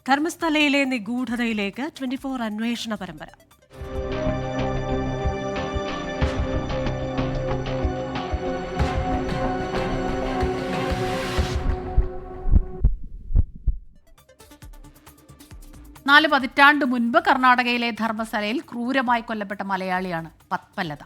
ധർമ്മസ്ഥലയിലെ നിഗൂഢതയിലേക്ക് 24 അന്വേഷണ പരമ്പര. നാല് പതിറ്റാണ്ട് മുൻപ് കർണാടകയിലെ ധർമ്മസ്ഥലയിൽ ക്രൂരമായി കൊല്ലപ്പെട്ട മലയാളിയാണ് പത്മലത.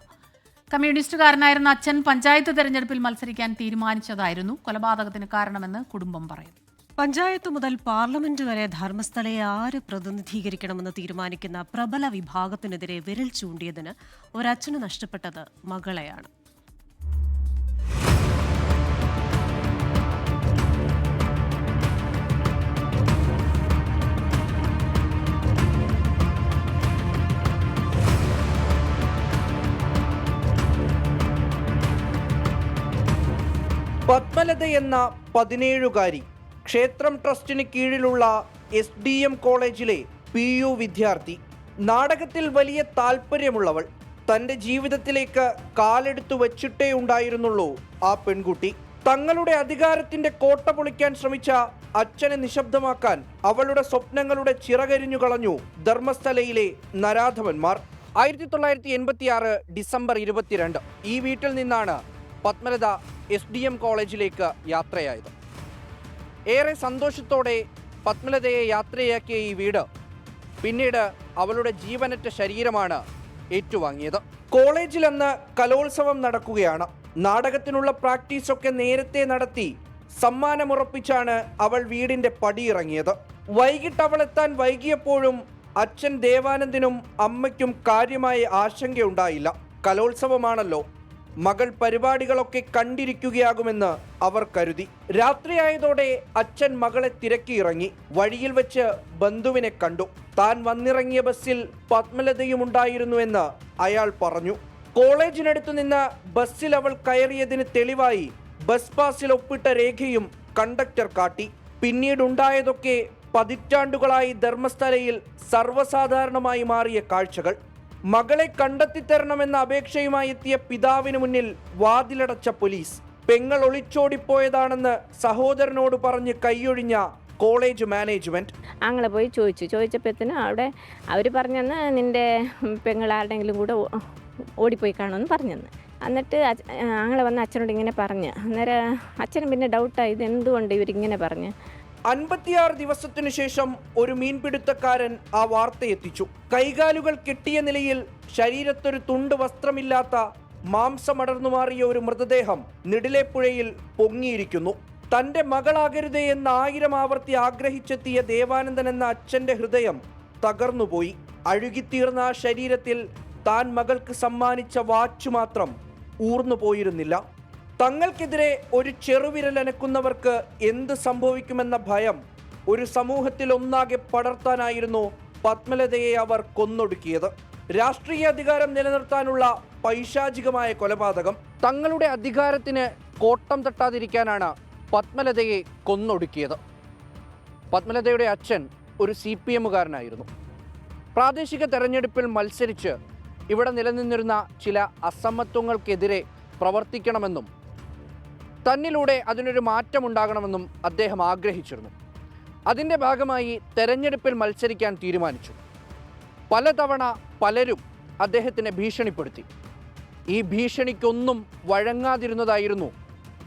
കമ്മ്യൂണിസ്റ്റുകാരനായിരുന്ന അച്ഛൻ പഞ്ചായത്ത് തെരഞ്ഞെടുപ്പിൽ മത്സരിക്കാൻ തീരുമാനിച്ചതായിരുന്നു കൊലപാതകത്തിന് കാരണമെന്ന് കുടുംബം പറയുന്നു. പഞ്ചായത്ത് മുതൽ പാർലമെന്റ് വരെ ധർമ്മസ്ഥലയെ ആര് പ്രതിനിധീകരിക്കണമെന്ന് തീരുമാനിക്കുന്ന പ്രബല വിഭാഗത്തിനെതിരെ വിരൽ ചൂണ്ടിയതിന് ഒരച്ഛന് നഷ്ടപ്പെട്ടത് മകളെയാണ്. പത്മലത എന്ന 17-കാരി ക്ഷേത്രം ട്രസ്റ്റിന് കീഴിലുള്ള SDM കോളേജിലെ PU വിദ്യാർത്ഥി. നാടകത്തിൽ വലിയ താല്പര്യമുള്ളവൾ. തൻ്റെ ജീവിതത്തിലേക്ക് കാലെടുത്തു വച്ചിട്ടേ ഉണ്ടായിരുന്നുള്ളൂ ആ പെൺകുട്ടി. തങ്ങളുടെ അധികാരത്തിന്റെ കോട്ട പൊളിക്കാൻ ശ്രമിച്ച അച്ഛനെ നിശബ്ദമാക്കാൻ അവളുടെ സ്വപ്നങ്ങളുടെ ചിറകരിഞ്ഞു കളഞ്ഞു ധർമ്മസ്ഥലയിലെ നരാധവന്മാർ. 1986 ഡിസംബർ 22 ഈ വീട്ടിൽ നിന്നാണ് പത്മലത SDM കോളേജിലേക്ക് യാത്രയായത്. ഏറെ സന്തോഷത്തോടെ പത്മലതയെ യാത്രയാക്കിയ ഈ വീട് പിന്നീട് അവളുടെ ജീവനറ്റ ശരീരമാണ് ഏറ്റുവാങ്ങിയത്. കോളേജിൽ അന്ന് കലോത്സവം നടക്കുകയാണ്. നാടകത്തിനുള്ള പ്രാക്ടീസൊക്കെ നേരത്തെ നടത്തി സമ്മാനമുറപ്പിച്ചാണ് അവൾ വീടിന്റെ പടിയിറങ്ങിയത്. വൈകിട്ട് അവൾ എത്താൻ വൈകിയപ്പോഴും അച്ഛൻ ദേവാനന്ദനും അമ്മയ്ക്കും കാര്യമായ ആശങ്കയുണ്ടായില്ല. കലോത്സവമാണല്ലോ, മകൾ പരിപാടികളൊക്കെ കണ്ടിരിക്കുകയാകുമെന്ന് അവർ കരുതി. രാത്രിയായതോടെ അച്ഛൻ മകളെ തിരക്കിയിറങ്ങി. വഴിയിൽ വെച്ച് ബന്ധുവിനെ കണ്ടു. താൻ വന്നിറങ്ങിയ ബസ്സിൽ പത്മലതയും ഉണ്ടായിരുന്നുവെന്ന് അയാൾ പറഞ്ഞു. കോളേജിനടുത്തു നിന്ന് ബസ്സിൽ അവൾ കയറിയതിന് തെളിവായി ബസ് പാസിൽ ഒപ്പിട്ട രേഖയും കണ്ടക്ടർ കാട്ടി. പിന്നീടുണ്ടായതൊക്കെ പതിറ്റാണ്ടുകളായി ധർമ്മസ്ഥലയിൽ സർവ്വസാധാരണമായി മാറിയ കാഴ്ചകൾ. മകളെ കണ്ടെത്തിത്തരണമെന്ന അപേക്ഷയുമായി എത്തിയ പിതാവിന് മുന്നിൽ വാതിലടച്ച പോലീസ്. പെങ്ങൾ ഒളിച്ചോടിപ്പോയതാണെന്ന് സഹോദരനോട് പറഞ്ഞ് കൈയൊഴിഞ്ഞ കോളേജ് മാനേജ്മെന്റ്. ആങ്ങളെ പോയി ചോദിച്ചപ്പോഴത്തേനും അവിടെ അവർ പറഞ്ഞെന്ന് നിൻ്റെ പെങ്ങൾ ആരുടെങ്കിലും കൂടെ ഓടിപ്പോയി കാണുമെന്ന് പറഞ്ഞെന്ന്. എന്നിട്ട് ആങ്ങളെ വന്ന് അച്ഛനോട് ഇങ്ങനെ പറഞ്ഞ്, അന്നേരം അച്ഛനും പിന്നെ ഡൗട്ടായി ഇത് എന്തുകൊണ്ട് ഇവരിങ്ങനെ പറഞ്ഞ്. 56 ദിവസത്തിനു ശേഷം ഒരു മീൻപിടുത്തക്കാരൻ ആ വാർത്തയെത്തിച്ചു. കൈകാലുകൾ കെട്ടിയ നിലയിൽ ശരീരത്തൊരു തുണ്ട് വസ്ത്രമില്ലാത്ത മാംസമടർന്നു മാറിയ ഒരു മൃതദേഹം നെടിലെപ്പുഴയിൽ പൊങ്ങിയിരിക്കുന്നു. തൻ്റെ മകളാകരുതേ എന്ന് 1000 ആവർത്തി ആഗ്രഹിച്ചെത്തിയ ദേവാനന്ദൻ എന്ന അച്ഛൻ്റെ ഹൃദയം തകർന്നുപോയി. അഴുകിത്തീർന്ന ആ ശരീരത്തിൽ താൻ മകൾക്ക് സമ്മാനിച്ച വാച്ച് മാത്രം ഊർന്നു പോയിരുന്നില്ല. തങ്ങൾക്കെതിരെ ഒരു ചെറുവിരലനക്കുന്നവർക്ക് എന്ത് സംഭവിക്കുമെന്ന ഭയം ഒരു സമൂഹത്തിൽ ഒന്നാകെ പടർത്താനായിരുന്നു പത്മലതയെ അവർ കൊന്നൊടുക്കിയത്. രാഷ്ട്രീയ അധികാരം നിലനിർത്താനുള്ള പൈശാചികമായ കൊലപാതകം. തങ്ങളുടെ അധികാരത്തിന് കോട്ടം തട്ടാതിരിക്കാനാണ് പത്മലതയെ കൊന്നൊടുക്കിയത്. പത്മലതയുടെ അച്ഛൻ ഒരു CPM-കാരനായിരുന്നു. പ്രാദേശിക തെരഞ്ഞെടുപ്പിൽ മത്സരിച്ച് ഇവിടെ നിലനിന്നിരുന്ന ചില അസമത്വങ്ങൾക്കെതിരെ പ്രവർത്തിക്കണമെന്നും തന്നിലൂടെ അതിനൊരു മാറ്റമുണ്ടാകണമെന്നും അദ്ദേഹം ആഗ്രഹിച്ചിരുന്നു. അതിൻ്റെ ഭാഗമായി തെരഞ്ഞെടുപ്പിൽ മത്സരിക്കാൻ തീരുമാനിച്ചു. പലതവണ പലരും അദ്ദേഹത്തിനെ ഭീഷണിപ്പെടുത്തി. ഈ ഭീഷണിക്കൊന്നും വഴങ്ങാതിരുന്നതായിരുന്നു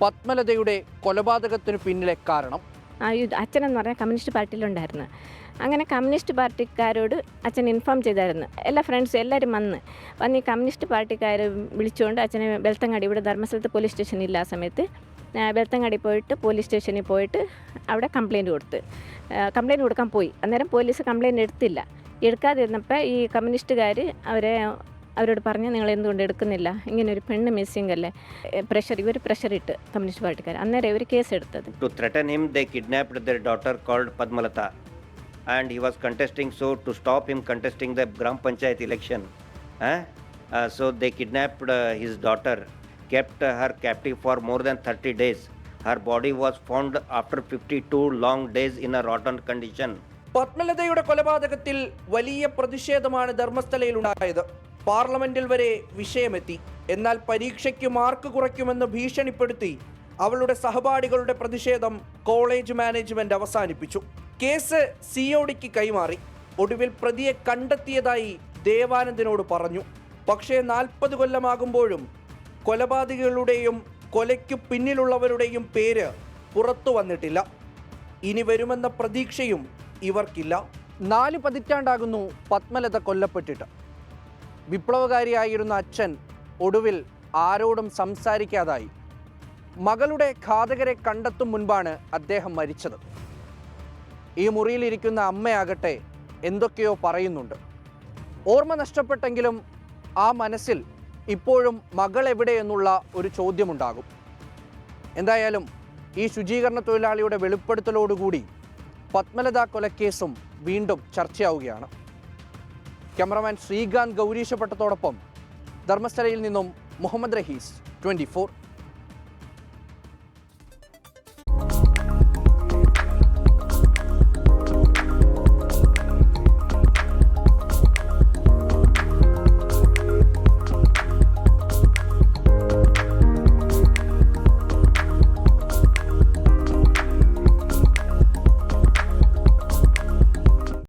പത്മലതയുടെ കൊലപാതകത്തിന് പിന്നിലെ കാരണം. അച്ഛനെന്ന് പറഞ്ഞാൽ കമ്മ്യൂണിസ്റ്റ് പാർട്ടിയിലുണ്ടായിരുന്നു. അങ്ങനെ കമ്മ്യൂണിസ്റ്റ് പാർട്ടിക്കാരോട് അച്ഛൻ ഇൻഫോം ചെയ്തായിരുന്നു. എല്ലാ ഫ്രണ്ട്സും എല്ലാവരും വന്ന് ഈ കമ്മ്യൂണിസ്റ്റ് പാർട്ടിക്കാർ വിളിച്ചുകൊണ്ട് അച്ഛനെ ബെൽത്തങ്ങാടി, ഇവിടെ ധർമ്മസ്ഥലത്ത് പോലീസ് സ്റ്റേഷൻ ഇല്ല ആ സമയത്ത്, ബെൽത്തങ്ങാടി പോയിട്ട് പോലീസ് സ്റ്റേഷനിൽ പോയിട്ട് അവിടെ കംപ്ലയിൻറ്റ് കൊടുക്കാൻ പോയി. അന്നേരം പോലീസ് കംപ്ലയിൻറ്റ് എടുക്കാതിരുന്നപ്പോൾ ഈ കമ്മ്യൂണിസ്റ്റുകാർ അവരോട് പറഞ്ഞ് നിങ്ങൾ എന്തുകൊണ്ട് എടുക്കുന്നില്ല, ഇങ്ങനെ ഒരു പെണ്ണ് മിസ്സിംഗ് അല്ലേ, ഇവർ പ്രഷർ ഇട്ട് കമ്മ്യൂണിസ്റ്റ് പാർട്ടിക്കാർ. അന്നേരം ഇവർ കേസ് എടുത്തത്. To threaten him, they kidnapped their daughter called Padmalata, and he was contesting. So to stop him contesting the Gram Panchayat election, so they kidnapped his daughter, kept her captive for more than 30 days. Her body was found after 52 long days in a rotten condition. പത്മലതയുടെ കൊലപാതകത്തിൽ വലിയ പ്രതിഷേധമാണ് ധർമ്മസ്ഥലയിൽ ഉണ്ടായത്. പാർലമെന്റിൽ വരെ വിഷയമെത്തി. എന്നാൽ പരീക്ഷയ്ക്ക് mark കുറയ്ക്കുമെന്ന് ഭീഷണിപ്പെടുത്തി അവളുടെ സഹപാഠികളുടെ പ്രതിഷേധം കോളേജ് മാനേജ്മെന്റ് അവസാനിപ്പിച്ചു. കേസ് സിഒഡിക്ക് കൈമാറി. ഒടുവിൽ പ്രതിയെ കണ്ടെത്തിയതായി ദേവാനന്ദനോട് പറഞ്ഞു. പക്ഷേ 40 കൊല്ലമാകുമ്പോഴും കൊലപാതകികളുടെയും കൊലയ്ക്കു പിന്നിലുള്ളവരുടെയും പേര് പുറത്തു വന്നിട്ടില്ല. ഇനി വരുമെന്ന പ്രതീക്ഷയും ഇവർക്കില്ല. 4 പതിറ്റാണ്ടാകുന്നു പത്മലത കൊല്ലപ്പെട്ടിട്ട്. വിപ്ലവകാരിയായിരുന്ന അച്ഛൻ ഒടുവിൽ ആരോടും സംസാരിക്കാതായി. മകളുടെ ഘാതകരെ കണ്ടെത്തും മുൻപാണ് അദ്ദേഹം മരിച്ചത്. ഈ മുറിയിലിരിക്കുന്ന അമ്മയാകട്ടെ എന്തൊക്കെയോ പറയുന്നുണ്ട്. ഓർമ്മ നഷ്ടപ്പെട്ടെങ്കിലും ആ മനസ്സിൽ ഇപ്പോഴും മകൾ എവിടെയെന്നുള്ള ഒരു ചോദ്യമുണ്ടാകും. എന്തായാലും ഈ ശുചീകരണ തൊഴിലാളിയുടെ വെളിപ്പെടുത്തലോടുകൂടി പത്മലത കൊലക്കേസും വീണ്ടും ചർച്ചയാവുകയാണ്. ക്യാമറമാൻ ശ്രീകാന്ത് ഗൗരീശപട്ടത്തോടൊപ്പം ധർമ്മസ്ഥലയിൽ നിന്നും മുഹമ്മദ് റഹീസ്, 24.